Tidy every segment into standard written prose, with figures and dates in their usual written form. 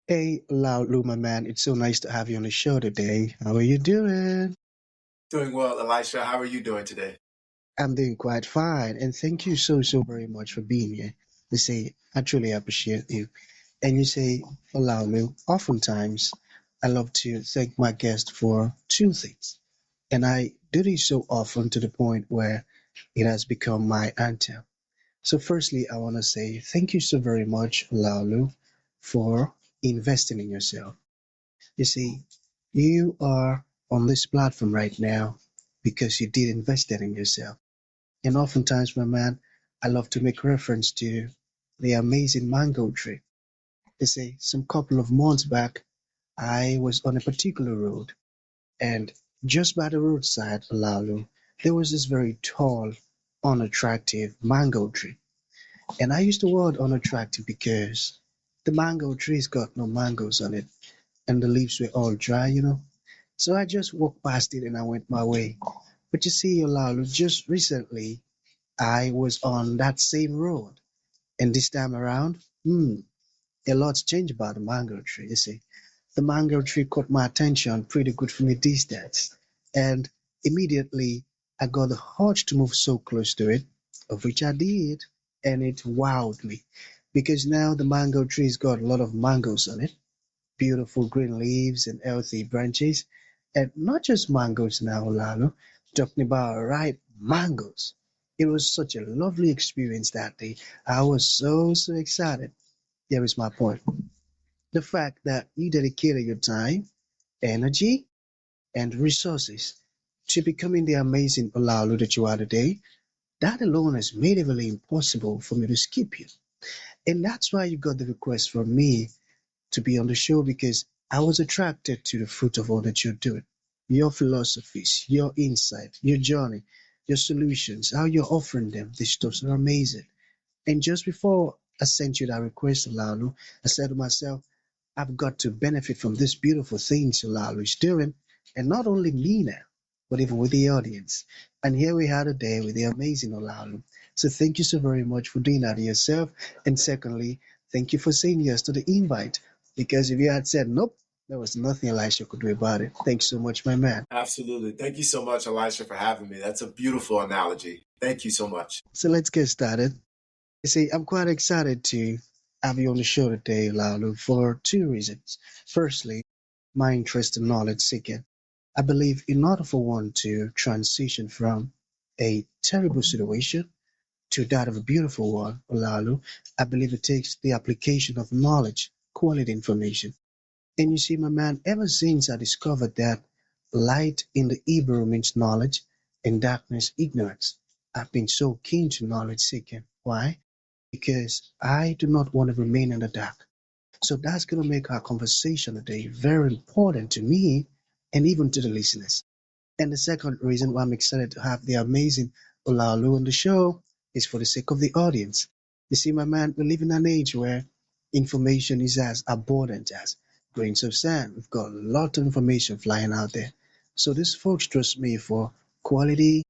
Hey, Olaolu, my man, it's so nice to have you on the show today. How are you doing? Doing well, Elisha. How are you doing today? I'm doing quite fine, and thank you so very much for being here. You say, I truly appreciate you. And you say, Olaolu, oftentimes I love to thank my guest for two things. And I do this so often to the point where it has become my anthem. So, firstly, I want to say thank you so very much, Olaolu, for investing in yourself. You see, you are on this platform right now because you did invest that in yourself. And oftentimes, my man, I love to make reference to the amazing mango tree. They say some couple of months back, I was on a particular road, and just by the roadside, Olalu, there was this very tall, unattractive mango tree. And I use the word unattractive because the mango tree's got no mangoes on it, and the leaves were all dry. So I just walked past it and I went my way. But you see, Olalu, just recently I was on that same road. And this time around, a lot's changed about the mango tree. You see, the mango tree caught my attention pretty good from a distance. And immediately I got the urge to move so close to it, of which I did. And it wowed me because now the mango tree's got a lot of mangoes on it, beautiful green leaves and healthy branches. And not just mangoes now, Lalo, talking about ripe mangoes. It was such a lovely experience that day. I was so excited. Here is my point. The fact that you dedicated your time, energy, and resources to becoming the amazing Olaolu that you are today, that alone has made it really impossible for me to skip you. And that's why you got the request from me to be on the show because I was attracted to the fruit of all that you're doing. Your philosophies, your insight, your journey, your solutions, how you're offering them. These stuffs are amazing. And just before I sent you that request, Lalu, I said to myself, I've got to benefit from this beautiful things Lalu is doing, and not only me now, but even with the audience. And here we are today with the amazing Olalu. So thank you so very much for doing that yourself. And secondly, thank you for saying yes to the invite. Because if you had said nope, there was nothing Elisha could do about it. Thanks so much, my man. Absolutely. Thank you so much, Elisha, for having me. That's a beautiful analogy. Thank you so much. So let's get started. You see, I'm quite excited to have you on the show today, Lalu, for two reasons. Firstly, my interest in knowledge seeking. I believe in order for one to transition from a terrible situation to that of a beautiful one, Olalu, I believe it takes the application of knowledge, quality information. And you see, my man, ever since I discovered that light in the Hebrew means knowledge and darkness ignorance, I've been so keen to knowledge seeking. Why? Because I do not want to remain in the dark. So that's going to make our conversation today very important to me and even to the listeners. And the second reason why I'm excited to have the amazing Olaolu on the show is for the sake of the audience. You see, my man, we live in an age where information is as abundant as grains of sand. We've got a lot of information flying out there. So these folks trust me for quality,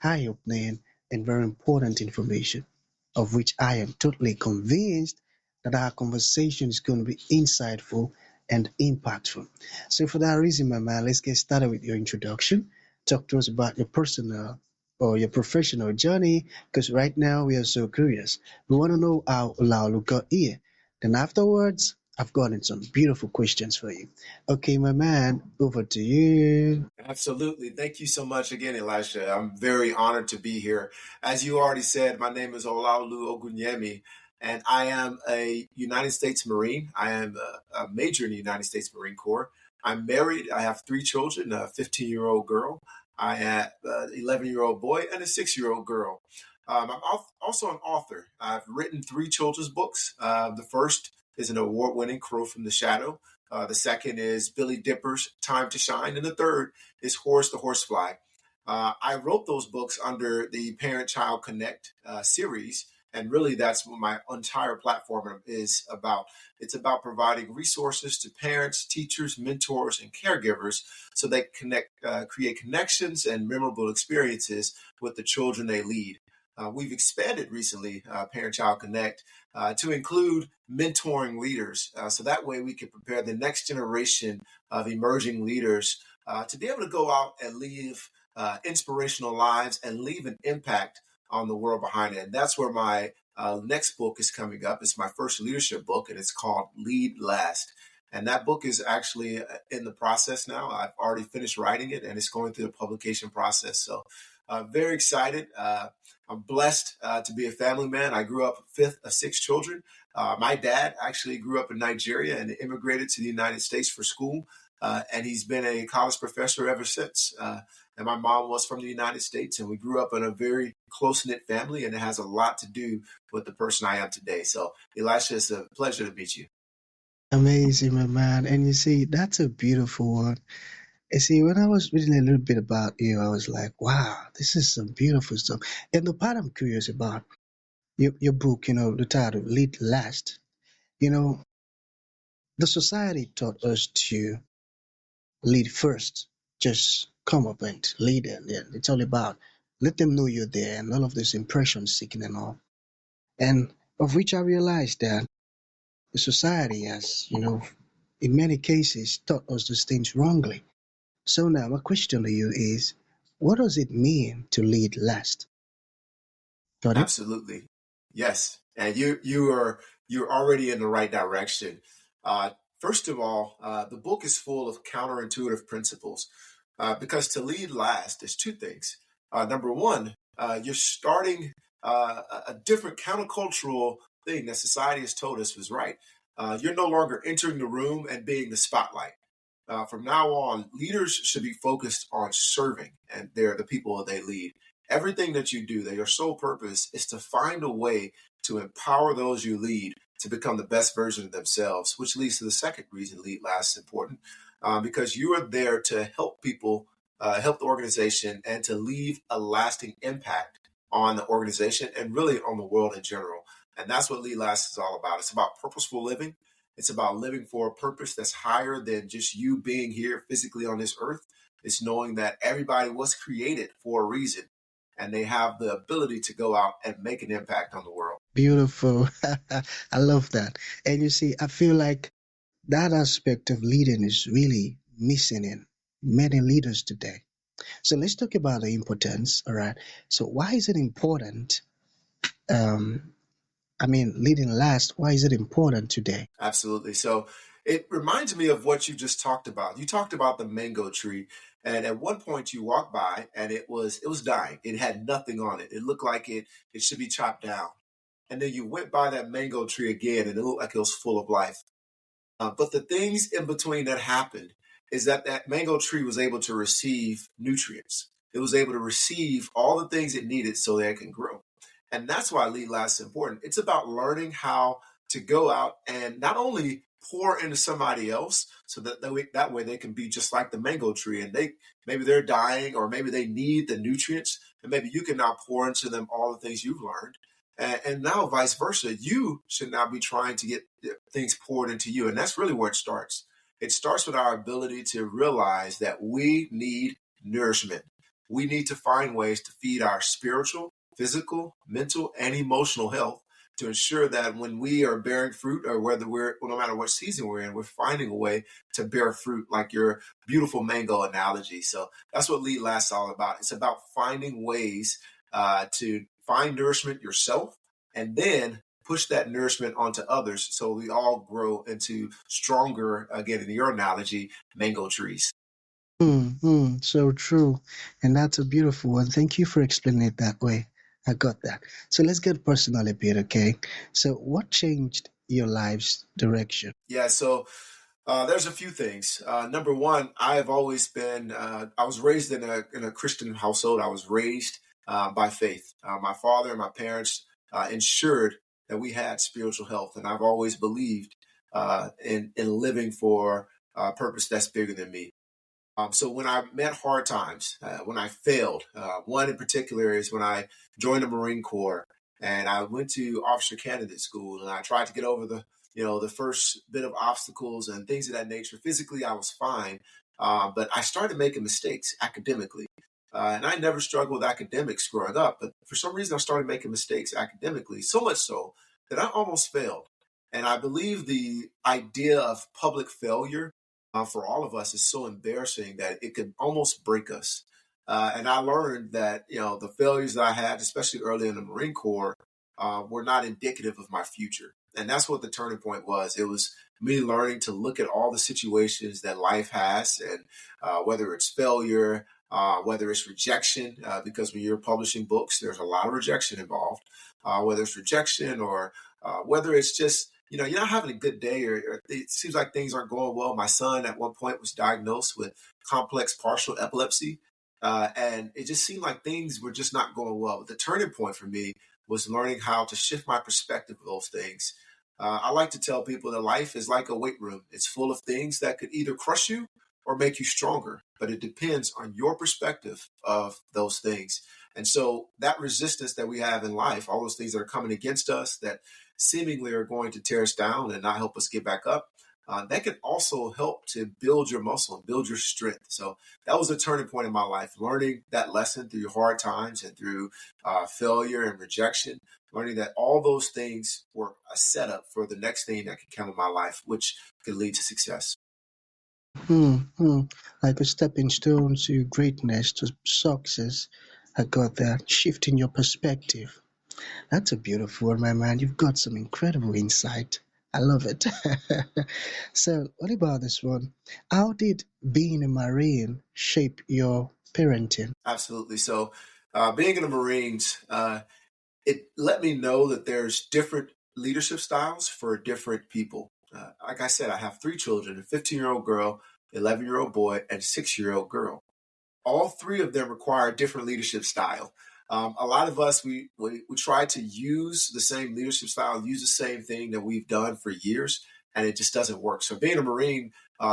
high opening, and very important information, of which I am totally convinced that our conversation is going to be insightful and impactful. So, for that reason, my man, let's get started with your introduction. Talk to us about your personal or your professional journey, because right now we are so curious. We want to know how Olaolu got here. Then afterwards, I've gotten some beautiful questions for you. Okay, my man, over to you. Absolutely. Thank you so much again, Elisha. I'm very honored to be here. As you already said, my name is Olaolu Ogunyemi, and I am a United States Marine. I am a major in the United States Marine Corps. I'm married. I have three children, a 15-year-old girl, I have an 11-year-old boy, and a 6-year-old girl. I'm also an author. I've written three children's books. The first is an award-winning Crow from the Shadow. The second is Billy Dipper's Time to Shine. And the third is Horace the Horsefly. I wrote those books under the Parent Child Connect series. And really, that's what my entire platform is about. It's about providing resources to parents, teachers, mentors, and caregivers so they create connections and memorable experiences with the children they lead. we've expanded recently, Parent Child Connect, to include mentoring leaders. So that way we can prepare the next generation of emerging leaders to be able to go out and live inspirational lives and leave an impact on the world behind it. And that's where my next book is coming up. It's my first leadership book, and it's called Lead Last. And that book is actually in the process now. I've already finished writing it, and it's going through the publication process. So very excited. I'm blessed to be a family man. I grew up fifth of six children. My dad actually grew up in Nigeria and immigrated to the United States for school. And he's been a college professor ever since. And my mom was from the United States, and we grew up in a very close-knit family, and it has a lot to do with the person I am today. So, Elisha, it's a pleasure to meet you. Amazing, my man. And you see, that's a beautiful one. You see, when I was reading a little bit about you, I was like, wow, this is some beautiful stuff. And the part I'm curious about, your book, the title, Lead Last, you know, the society taught us to lead first. Just come up and lead, and it's all about let them know you're there and all of this impression seeking and all. And of which I realized that the society has, in many cases taught us these things wrongly. So now my question to you is, what does it mean to lead last? Got it? Absolutely. Yes. And you're already in the right direction. Uh, First of all, the book is full of counterintuitive principles because to lead last is two things. Number one, you're starting a different countercultural thing that society has told us was right. You're no longer entering the room and being the spotlight. From now on, leaders should be focused on serving, and they're the people that they lead. Everything that you do, that your sole purpose is to find a way to empower those you lead to become the best version of themselves, which leads to the second reason lead last is important, because you are there to help people, help the organization, and to leave a lasting impact on the organization and really on the world in general. And that's what lead last is all about. It's about purposeful living. It's about living for a purpose that's higher than just you being here physically on this earth. It's knowing that everybody was created for a reason and they have the ability to go out and make an impact on the world. Beautiful. I love that. And you see, I feel like that aspect of leading is really missing in many leaders today. So let's talk about the importance. All right. So why is it important? Um, leading last, why is it important today? Absolutely. So it reminds me of what you just talked about. You talked about the mango tree, and at one point you walked by and it was dying. It had nothing on it. It looked like it should be chopped down. And then you went by that mango tree again and it looked like it was full of life. But the things in between that happened is that that mango tree was able to receive nutrients. It was able to receive all the things it needed so that it can grow. And that's why lead last is important. It's about learning how to go out and not only pour into somebody else so that way they can be just like the mango tree and maybe they're dying or maybe they need the nutrients and maybe you can now pour into them all the things you've learned and now, vice versa, you should now be trying to get things poured into you. And that's really where it starts. It starts with our ability to realize that we need nourishment. We need to find ways to feed our spiritual, physical, mental, and emotional health to ensure that when we are bearing fruit, or no matter what season we're in, we're finding a way to bear fruit, like your beautiful mango analogy. So that's what Lead Last is all about. It's about finding ways to find nourishment yourself and then push that nourishment onto others so we all grow into stronger, again, in your analogy, mango trees. So true. And that's a beautiful one. Thank you for explaining it that way. I got that. So let's get personal a bit, okay? So what changed your life's direction? Yeah, so there's a few things. Number one, I was raised in a Christian household. I was raised by faith. My father and my parents ensured that we had spiritual health, and I've always believed in living for a purpose that's bigger than me. So when I met hard times, when I failed, one in particular is when I joined the Marine Corps and I went to officer candidate school and I tried to get over the first bit of obstacles and things of that nature. Physically, I was fine, but I started making mistakes academically. And I never struggled with academics growing up, but for some reason I started making mistakes academically, so much so that I almost failed. And I believe the idea of public failure for all of us is so embarrassing that it could almost break us. And I learned that the failures that I had, especially early in the Marine Corps, were not indicative of my future. And that's what the turning point was. It was me learning to look at all the situations that life has, and whether it's failure, whether it's rejection, because when you're publishing books, there's a lot of rejection involved, whether it's rejection or whether it's just, you're not having a good day, or it seems like things aren't going well. My son at one point was diagnosed with complex partial epilepsy. And it just seemed like things were just not going well. But the turning point for me was learning how to shift my perspective of those things. I like to tell people that life is like a weight room. It's full of things that could either crush you or make you stronger, but it depends on your perspective of those things. And so that resistance that we have in life, all those things that are coming against us that seemingly are going to tear us down and not help us get back up, that can also help to build your muscle and build your strength. So that was a turning point in my life, learning that lesson through hard times and through failure and rejection, learning that all those things were a setup for the next thing that could come in my life, which could lead to success. Hmm, hmm. Like a stepping stone to greatness, to success. I got that. Shifting your perspective. That's a beautiful one, my man. You've got some incredible insight. I love it. So, what about this one? How did being a Marine shape your parenting? Absolutely. So, being in the Marines, it let me know that there's different leadership styles for different people. Like I said, I have three children: a 15-year-old girl, 11-year-old boy, and 6-year-old girl. All three of them require different leadership style. A lot of us, we try to use the same leadership style, use the same thing that we've done for years, and it just doesn't work. So being a Marine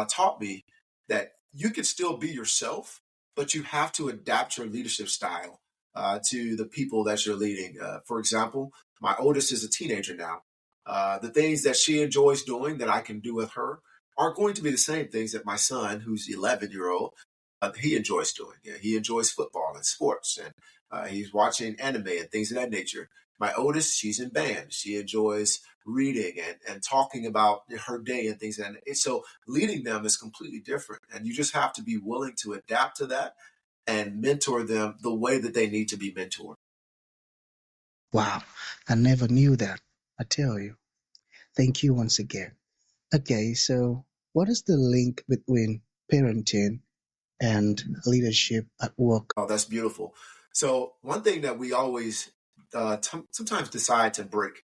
taught me that you can still be yourself, but you have to adapt your leadership style to the people that you're leading. For example, my oldest is a teenager now. The things that she enjoys doing that I can do with her aren't going to be the same things that my son, who's 11-year-old, he enjoys doing. Yeah, he enjoys football and sports, and he's watching anime and things of that nature. My oldest, she's in band. She enjoys reading and talking about her day and things. And so leading them is completely different. And you just have to be willing to adapt to that and mentor them the way that they need to be mentored. Wow, I never knew that. I tell you. Thank you once again. Okay, so what is the link between parenting and leadership at work? Oh, that's beautiful. So one thing that we always sometimes decide to break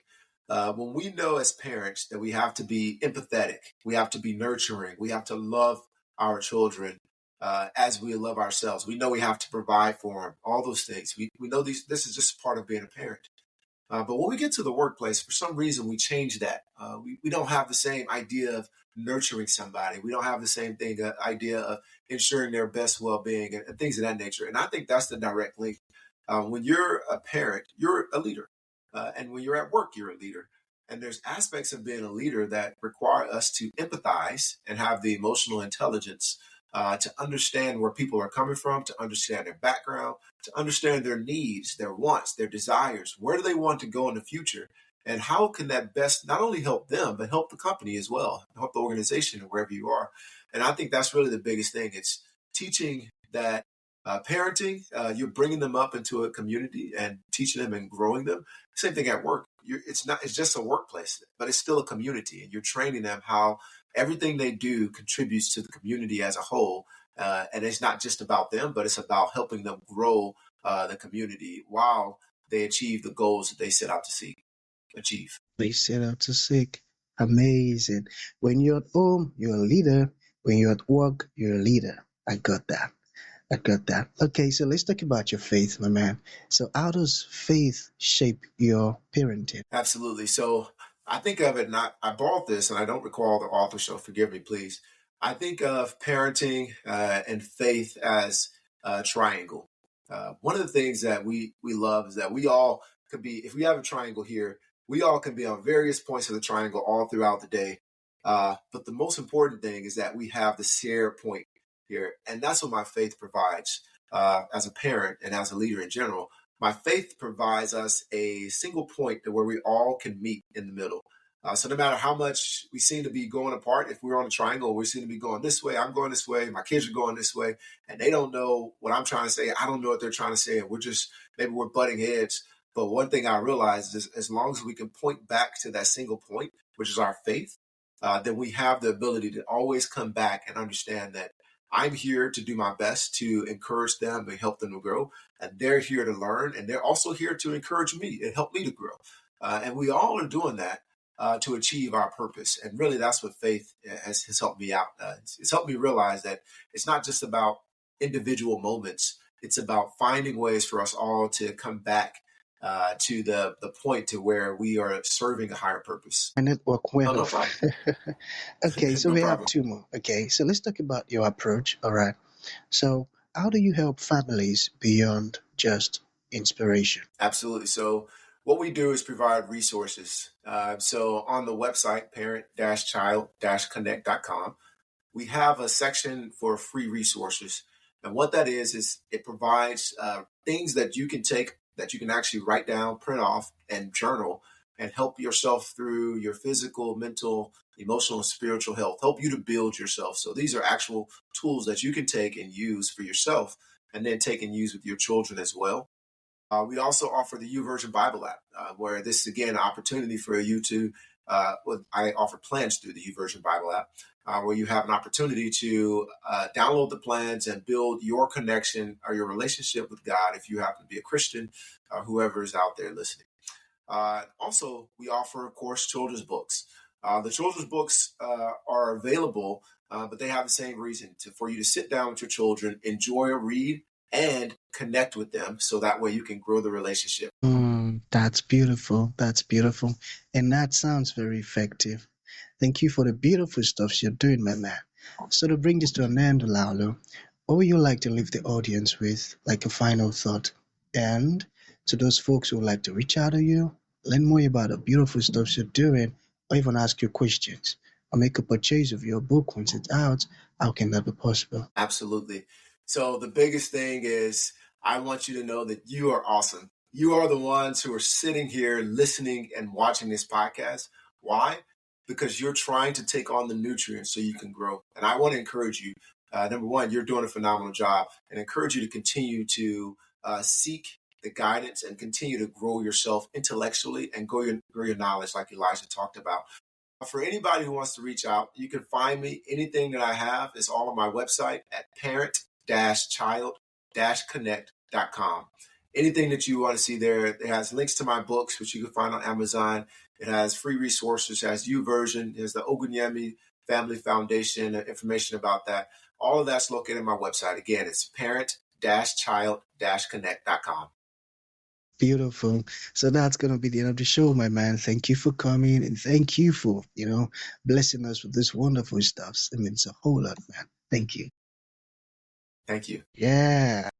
when we know as parents that we have to be empathetic, we have to be nurturing, we have to love our children as we love ourselves. We know we have to provide for them, all those things. We know these. This is just part of being a parent. But when we get to the workplace, for some reason, we change that. We don't have the same idea of nurturing somebody. We don't have the same thing, idea of ensuring their best well-being and things of that nature. And I think that's the direct link. When you're a parent, you're a leader. And when you're at work, you're a leader. And there's aspects of being a leader that require us to empathize and have the emotional intelligence to understand where people are coming from, to understand their background, to understand their needs, their wants, their desires. Where do they want to go in the future? And how can that best not only help them, but help the company as well, help the organization wherever you are? And I think that's really the biggest thing. It's teaching that parenting, you're bringing them up into a community and teaching them and growing them. Same thing at work. It's just a workplace, but it's still a community, and you're training them how everything they do contributes to the community as a whole. And it's not just about them, but it's about helping them grow the community while they achieve the goals that they set out to achieve. They set out to seek. Amazing. When you're at home, you're a leader. When you're at work, you're a leader. I got that. I got that. Okay, so let's talk about your faith, my man. So, how does faith shape your parenting? Absolutely. So I think of it, not, I bought this and I don't recall the author, so forgive me, please. I think of parenting and faith as a triangle. One of the things that we love is that we all could be, if we have a triangle here, we all can be on various points of the triangle all throughout the day. But the most important thing is that we have the shared point here. And that's what my faith provides. as a parent and as a leader in general, my faith provides us a single point to where we all can meet in the middle. So no matter how much we seem to be going apart, if we're on a triangle, we seem to be going this way, I'm going this way, my kids are going this way, and they don't know what I'm trying to say. I don't know what they're trying to say. And maybe we're butting heads. But one thing I realized is as long as we can point back to that single point, which is our faith, then we have the ability to always come back and understand that I'm here to do my best to encourage them and help them to grow. And they're here to learn. And they're also here to encourage me and help me to grow. And we all are doing that to achieve our purpose. And really, that's what faith has helped me out. It's helped me realize that it's not just about individual moments. It's about finding ways for us all to come back to the point to where we are serving a higher purpose. My network went No off. problem. Okay, so No we have problem. two more. Okay, so let's talk about your approach. All right. So, how do you help families beyond just inspiration? Absolutely. So what we do is provide resources. So on the website, parent-child-connect.com, we have a section for free resources. And what that is it provides things that you can take, that you can actually write down, print off, and journal, and help yourself through your physical, mental, emotional, and spiritual health, help you to build yourself. So these are actual tools that you can take and use for yourself, and then take and use with your children as well. We also offer the YouVersion Bible app, where this is again an opportunity for you to. I offer plans through the YouVersion Bible app, where you have an opportunity to download the plans and build your connection or your relationship with God if you happen to be a Christian, or whoever is out there listening. Also, we offer, of course, children's books. The children's books are available, but they have the same reason for you to sit down with your children, enjoy a read, and connect with them so that way you can grow the relationship. That's beautiful. That's beautiful. And that sounds very effective. Thank you for the beautiful stuff you're doing, my man. So, to bring this to an end, Laulu, what would you like to leave the audience with, like a final thought? And to those folks who would like to reach out to you, learn more about the beautiful stuff you're doing, or even ask you questions, or make a purchase of your book once it's out, how can that be possible? Absolutely. So the biggest thing is I want you to know that you are awesome. You are the ones who are sitting here listening and watching this podcast. Why? Because you're trying to take on the nutrients so you can grow. And I want to encourage you. Number one, you're doing a phenomenal job, and encourage you to continue to seek the guidance and continue to grow yourself intellectually and grow your knowledge, like Elisha talked about. For anybody who wants to reach out, you can find me. Anything that I have is all on my website at parent-child-connect.com. Anything that you want to see there, it has links to my books, which you can find on Amazon. It has free resources, it has YouVersion, there's the Ogunyemi Family Foundation, information about that. All of that's located on my website. Again, it's parent-child-connect.com. Beautiful. So that's going to be the end of the show, my man. Thank you for coming and thank you for, blessing us with this wonderful stuff. It means a whole lot, man. Thank you. Thank you. Yeah.